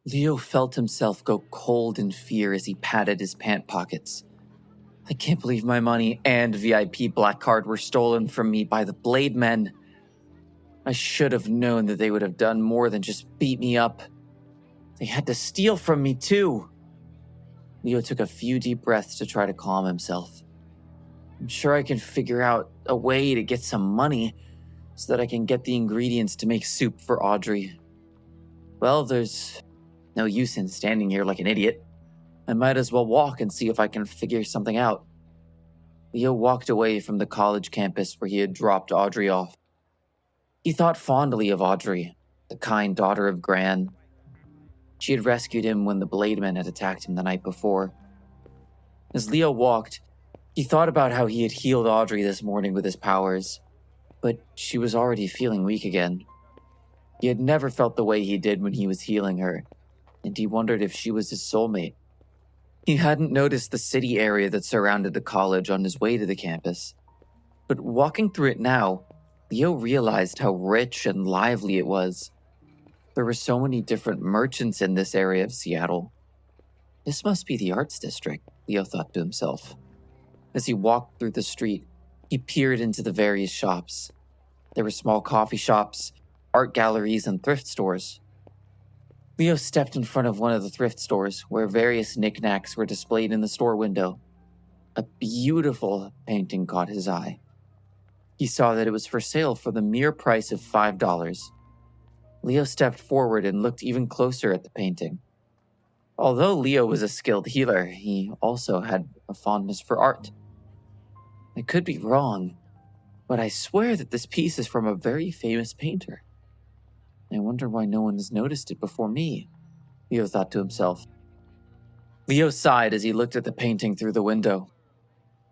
Leo felt himself go cold in fear as he patted his pant pockets. I can't believe my money and VIP black card were stolen from me by the Blade Men. I should have known that they would have done more than just beat me up. They had to steal from me too. Leo took a few deep breaths to try to calm himself. I'm sure I can figure out a way to get some money so that I can get the ingredients to make soup for Audrey. Well, there's no use in standing here like an idiot. I might as well walk and see if I can figure something out. Leo walked away from the college campus where he had dropped Audrey off. He thought fondly of Audrey, the kind daughter of Gran. She had rescued him when the Blade Men had attacked him the night before. As Leo walked, he thought about how he had healed Audrey this morning with his powers, but she was already feeling weak again. He had never felt the way he did when he was healing her, and he wondered if she was his soulmate. He hadn't noticed the city area that surrounded the college on his way to the campus, but walking through it now, Leo realized how rich and lively it was. There were so many different merchants in this area of Seattle. This must be the arts district, Leo thought to himself. As he walked through the street, he peered into the various shops. There were small coffee shops, art galleries, and thrift stores. Leo stepped in front of one of the thrift stores where various knickknacks were displayed in the store window. A beautiful painting caught his eye. He saw that it was for sale for the mere price of $5. Leo stepped forward and looked even closer at the painting. Although Leo was a skilled healer, he also had a fondness for art. I could be wrong, but I swear that this piece is from a very famous painter. I wonder why no one has noticed it before me, Leo thought to himself. Leo sighed as he looked at the painting through the window.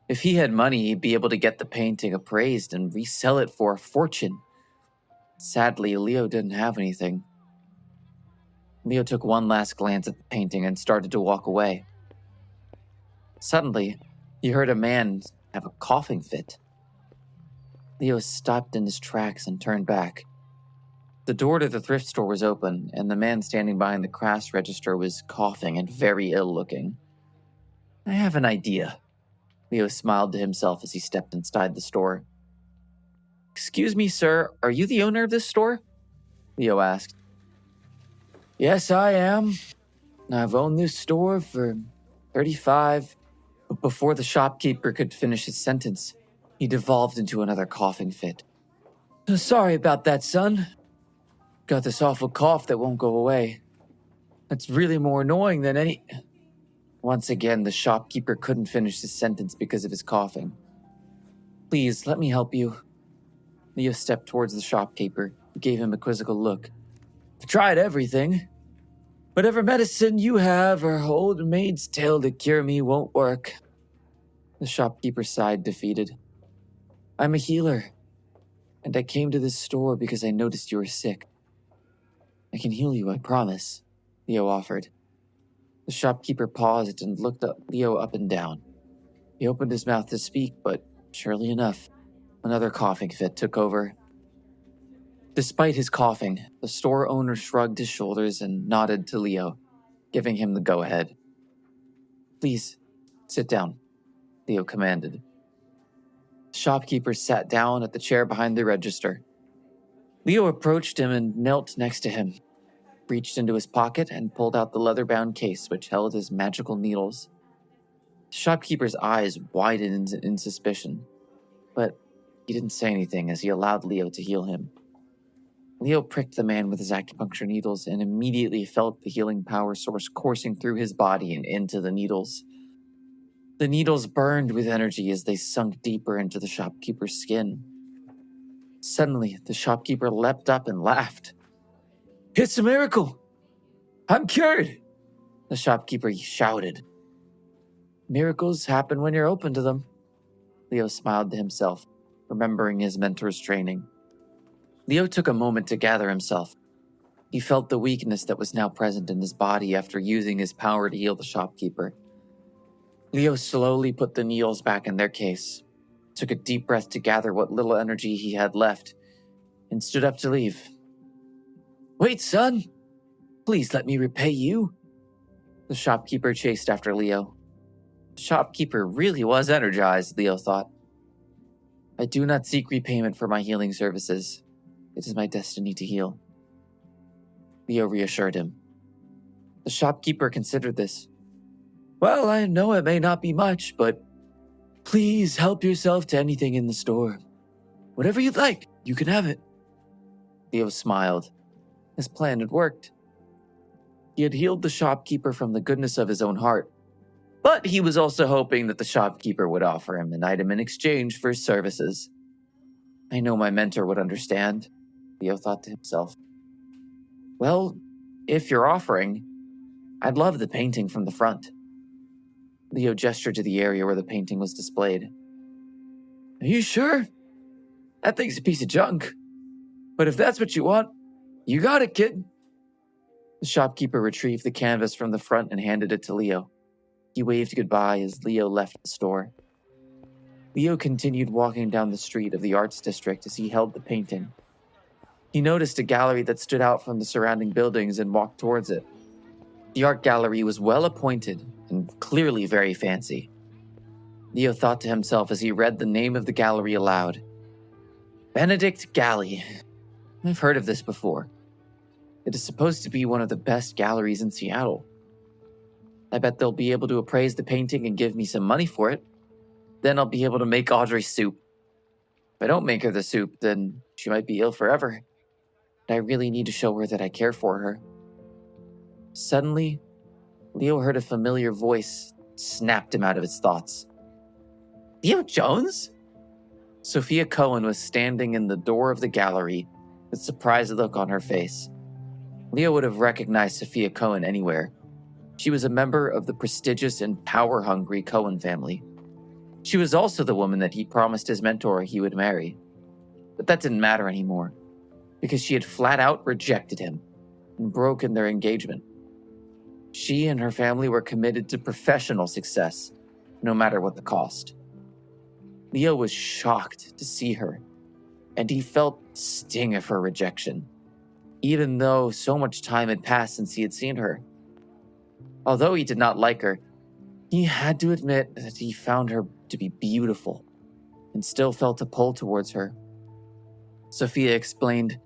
If he had money, he'd be able to get the painting appraised and resell it for a fortune. Sadly, Leo didn't have anything. Leo took one last glance at the painting and started to walk away. Suddenly, he heard a man have a coughing fit. Leo stopped in his tracks and turned back. The door to the thrift store was open, and the man standing behind the cash register was coughing and very ill-looking. I have an idea. Leo smiled to himself as he stepped inside the store. Excuse me, sir, are you the owner of this store? Leo asked. Yes, I am. I've owned this store for 35, but before the shopkeeper could finish his sentence, he devolved into another coughing fit. Sorry about that, son. Got this awful cough that won't go away. It's really more annoying than any... Once again, the shopkeeper couldn't finish his sentence because of his coughing. Please, let me help you. Leo stepped towards the shopkeeper, who gave him a quizzical look. I've tried everything. Whatever medicine you have or old maid's tale to cure me won't work. The shopkeeper sighed, defeated. I'm a healer, and I came to this store because I noticed you were sick. I can heal you, I promise, Leo offered. The shopkeeper paused and looked at Leo up and down. He opened his mouth to speak, but surely enough, another coughing fit took over. Despite his coughing, the store owner shrugged his shoulders and nodded to Leo, giving him the go-ahead. Please, sit down, Leo commanded. The shopkeeper sat down at the chair behind the register. Leo approached him and knelt next to him, reached into his pocket and pulled out the leather-bound case which held his magical needles. The shopkeeper's eyes widened in suspicion, but he didn't say anything as he allowed Leo to heal him. Leo pricked the man with his acupuncture needles and immediately felt the healing power source coursing through his body and into the needles. The needles burned with energy as they sunk deeper into the shopkeeper's skin. Suddenly, the shopkeeper leapt up and laughed. It's a miracle! I'm cured! The shopkeeper shouted. Miracles happen when you're open to them. Leo smiled to himself, remembering his mentor's training. Leo took a moment to gather himself. He felt the weakness that was now present in his body after using his power to heal the shopkeeper. Leo slowly put the needles back in their case, took a deep breath to gather what little energy he had left, and stood up to leave. Wait, son! Please let me repay you." The shopkeeper chased after Leo. The shopkeeper really was energized, Leo thought. "I do not seek repayment for my healing services. It is my destiny to heal." Leo reassured him. The shopkeeper considered this. "Well, I know it may not be much, but please help yourself to anything in the store. Whatever you'd like, you can have it." Leo smiled. His plan had worked. He had healed the shopkeeper from the goodness of his own heart, but he was also hoping that the shopkeeper would offer him an item in exchange for his services. "I know my mentor would understand," Leo thought to himself. "Well, if you're offering, I'd love the painting from the front." Leo gestured to the area where the painting was displayed. "Are you sure? That thing's a piece of junk. But if that's what you want, you got it, kid." The shopkeeper retrieved the canvas from the front and handed it to Leo. He waved goodbye as Leo left the store. Leo continued walking down the street of the arts district as he held the painting. He noticed a gallery that stood out from the surrounding buildings and walked towards it. The art gallery was well appointed and clearly very fancy. Leo thought to himself as he read the name of the gallery aloud. Benedict Gallery. I've heard of this before. It is supposed to be one of the best galleries in Seattle. I bet they'll be able to appraise the painting and give me some money for it. Then I'll be able to make Audrey soup. If I don't make her the soup, then she might be ill forever. And I really need to show her that I care for her. Suddenly, Leo heard a familiar voice snapped him out of his thoughts. Leo Jones? Sophia Cohen was standing in the door of the gallery with a surprised look on her face. Leo would have recognized Sophia Cohen anywhere. She was a member of the prestigious and power-hungry Cohen family. She was also the woman that he promised his mentor he would marry. But that didn't matter anymore, because she had flat out rejected him and broken their engagement. She and her family were committed to professional success, no matter what the cost. Leo was shocked to see her, and he felt the sting of her rejection, even though so much time had passed since he had seen her. Although he did not like her, he had to admit that he found her to be beautiful and still felt a pull towards her. Sophia explained,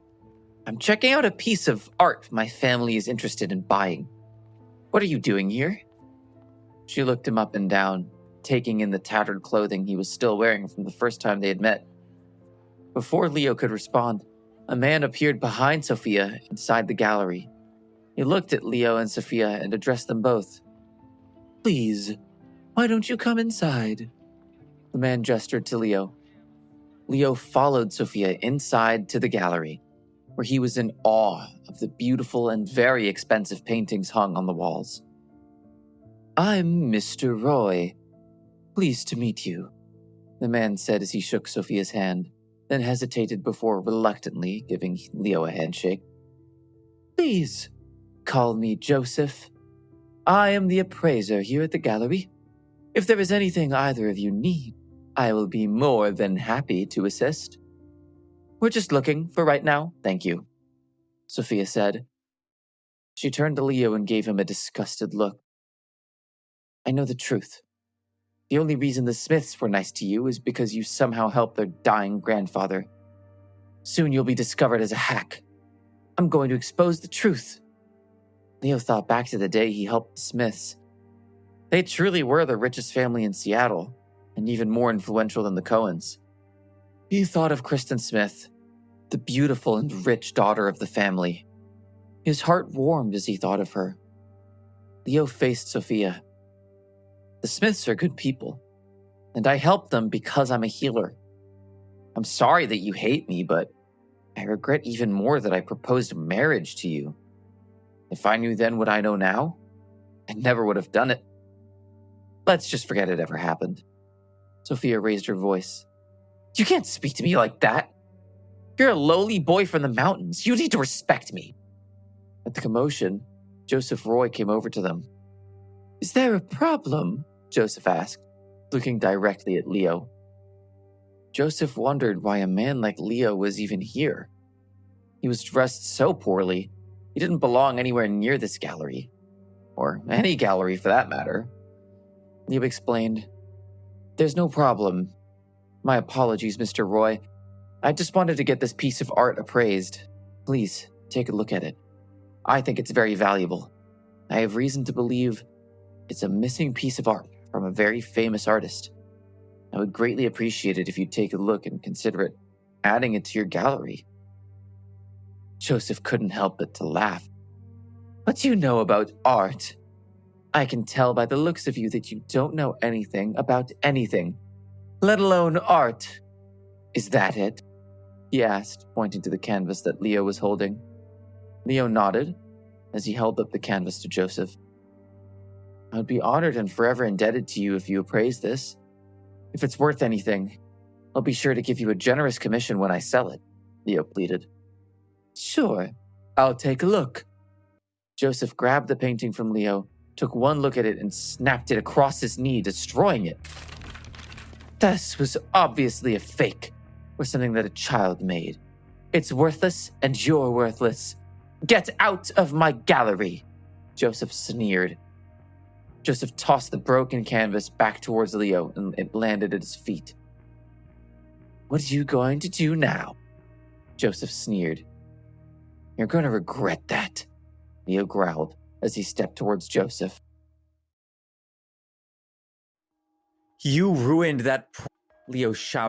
I'm checking out a piece of art my family is interested in buying. What are you doing here? She looked him up and down, taking in the tattered clothing he was still wearing from the first time they had met. Before Leo could respond, a man appeared behind Sophia inside the gallery. He looked at Leo and Sophia and addressed them both. Please, why don't you come inside? The man gestured to Leo. Leo followed Sophia inside to the gallery, where he was in awe of the beautiful and very expensive paintings hung on the walls. I'm Mr. Roy. Pleased to meet you, the man said as he shook Sophia's hand, then hesitated before reluctantly giving Leo a handshake. Please, call me Joseph. I am the appraiser here at the gallery. If there is anything either of you need, I will be more than happy to assist. We're just looking for right now, thank you, Sophia said. She turned to Leo and gave him a disgusted look. I know the truth. The only reason the Smiths were nice to you is because you somehow helped their dying grandfather. Soon you'll be discovered as a hack. I'm going to expose the truth. Leo thought back to the day he helped the Smiths. They truly were the richest family in Seattle, and even more influential than the Cohens. He thought of Kristen Smith, the beautiful and rich daughter of the family. His heart warmed as he thought of her. Leo faced Sophia. The Smiths are good people, and I help them because I'm a healer. I'm sorry that you hate me, but I regret even more that I proposed marriage to you. If I knew then what I know now, I never would have done it. Let's just forget it ever happened. Sophia raised her voice. You can't speak to me like that. You're a lowly boy from the mountains. You need to respect me. At the commotion, Joseph Roy came over to them. Is there a problem? Joseph asked, looking directly at Leo. Joseph wondered why a man like Leo was even here. He was dressed so poorly, He didn't belong anywhere near this gallery. Or any gallery for that matter. Leo explained, "There's no problem. My apologies, Mr. Roy. I just wanted to get this piece of art appraised. Please, take a look at it. I think it's very valuable. I have reason to believe it's a missing piece of art from a very famous artist. I would greatly appreciate it if you'd take a look and consider it adding it to your gallery." Joseph couldn't help but to laugh. "What do you know about art? I can tell by the looks of you that you don't know anything about anything, let alone art. Is that it?" he asked, pointing to the canvas that Leo was holding. Leo nodded as he held up the canvas to Joseph. "I would be honored and forever indebted to you if you appraise this. If it's worth anything, I'll be sure to give you a generous commission when I sell it," Leo pleaded. "Sure, I'll take a look." Joseph grabbed the painting from Leo, took one look at it, and snapped it across his knee, destroying it. "This was obviously a fake, or something that a child made. It's worthless, and you're worthless. Get out of my gallery," Joseph sneered. Joseph tossed the broken canvas back towards Leo, and it landed at his feet. "What are you going to do now?" Joseph sneered. "You're going to regret that," Leo growled as he stepped towards Joseph. "You ruined that," Leo shouted.